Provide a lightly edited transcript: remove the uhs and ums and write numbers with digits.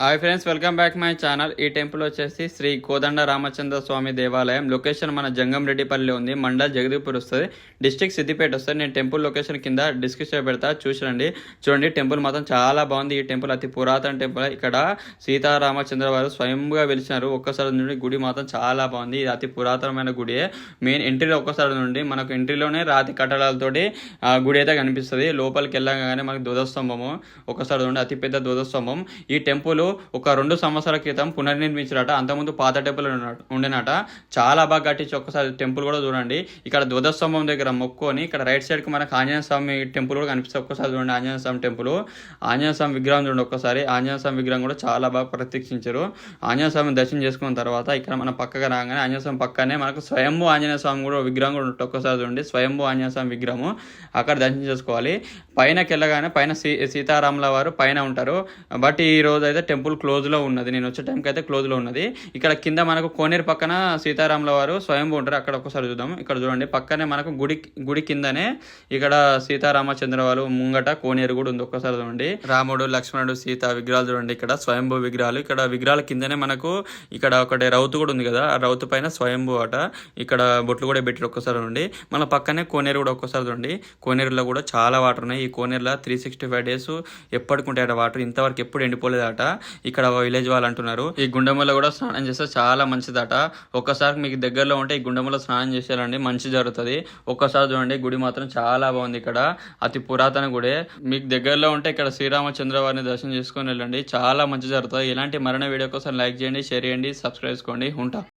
Hi friends, welcome back my channel. ఈ temple వచ్చేసి శ్రీ కోదండ రామచంద్ర స్వామి దేవాలయం. లొకేషన్ మన జంగంరెడ్డిపల్లి ఉంది. మండల్ జగదీపూర్ వస్తుంది, డిస్ట్రిక్ట్ సిద్దిపేట వస్తుంది. నేను టెంపుల్ లొకేషన్ కింద డిస్క్రిప్షన్ పెడతా, చూసిరండి. చూడండి, టెంపుల్ మాత్రం చాలా బాగుంది. ఈ టెంపుల్ అతి పురాతన టెంపుల్. ఇక్కడ సీతారామచంద్ర వారు స్వయంగా వెలిచినారు. ఒక్కసారి నుండి గుడి మాత్రం చాలా బాగుంది. ఇది అతి పురాతనమైన గుడి. మెయిన్ ఎంట్రీలో ఒక్కసారి నుండి మనకు ఎంట్రీలోనే రాతి కట్టడాలతోటి గుడి అయితే కనిపిస్తుంది. లోపలికి వెళ్ళగానే మనకు ధ్వజస్తంభము ఒక్కసారి నుండి అతి పెద్ద ధ్వజస్తంభం. ఈ టెంపుల్ ఒక 2 సంవత్సరాల క్రితం పునర్నిర్మించారట. అంతకుముందు పాత టెంపుల్ ఉండేనట. చాలా బాగా కట్టించి ఒక్కసారి టెంపుల్ కూడా చూడండి. ఇక్కడ ధ్వజస్తంభం దగ్గర మొక్కుని ఇక్కడ రైట్ సైడ్ కి మనకు ఆంజనేయ స్వామి టెంపుల్ కూడా కనిపిస్తుంది. ఒక్కసారి చూడండి, ఆంజనేయ స్వామి టెంపుల్. ఆంజనేయ స్వామి విగ్రహం చూడండి ఒక్కసారి. ఆంజనేయ స్వామి విగ్రహం కూడా చాలా బాగా ప్రత్యక్షించారు. ఆంజనేయ స్వామి దర్శనం చేసుకున్న తర్వాత ఇక్కడ మన పక్కగా రాగానే ఆంజనేయ స్వామి పక్కనే మనకు స్వయంభూ ఆంజనేయ స్వామి కూడా విగ్రహం కూడా ఉంటుంది. ఒక్కసారి చూడండి, స్వయంభూ ఆంజనేయ స్వామి విగ్రహం అక్కడ దర్శనం చేసుకోవాలి. పైనకి వెళ్ళగానే పైన సీతారాముల వారు పైన ఉంటారు. బట్ ఈ రోజు అయితే టెంపుల్ క్లోజ్ లో ఉన్నది. నేను వచ్చే టైంకి అయితే క్లోజ్ లో ఉన్నది. ఇక్కడ కింద మనకు కోనేరు పక్కన సీతారాముల వారు స్వయంభూ ఉంటారు. అక్కడ ఒక్కసారి చూద్దాం. ఇక్కడ చూడండి, పక్కనే మనకు గుడి కిందనే ఇక్కడ సీతారామచంద్ర వారు ముంగట కోనేరు కూడా ఉంది. ఒక్కసారి చూడండి, రాముడు లక్ష్మణుడు సీత విగ్రహాలు చూడండి. ఇక్కడ స్వయంభూ విగ్రహాలు. ఇక్కడ విగ్రహాల కిందనే మనకు ఇక్కడ ఒకటి రౌతు కూడా ఉంది కదా, ఆ రౌతు పైన స్వయంభూ అట. ఇక్కడ బొట్లు కూడా పెట్టారు. ఒక్కసారి చూడండి, మన పక్కనే కోనేరు కూడా ఒక్కసారి చూడండి. కోనేరులో కూడా చాలా వాటర్ ఉన్నాయి. ఈ కోనేరులో 365 డేస్ ఎప్పటికుంటాయట వాటర్. ఇంతవరకు ఎప్పుడు ఎండిపోలేదట. ఇక్కడ విలేజ్ వాళ్ళు అంటున్నారు. ఈ గుండెములో కూడా స్నానం చేస్తే చాలా మంచిదట. ఒక్కసారి మీకు దగ్గరలో ఉంటే ఈ గుండెములో స్నానం చేసేయాలండి, మంచి జరుగుతుంది. ఒక్కసారి చూడండి, గుడి మాత్రం చాలా బాగుంది. ఇక్కడ అతి పురాతన గుడి. మీకు దగ్గరలో ఉంటే ఇక్కడ శ్రీరామచంద్ర వారిని దర్శనం చేసుకొని వెళ్ళండి, చాలా మంచి జరుగుతుంది. ఇలాంటి మరణ వీడియో కోసం లైక్ చేయండి, షేర్ చేయండి, సబ్స్క్రైబ్ చేసుకోండి. ఉంటా.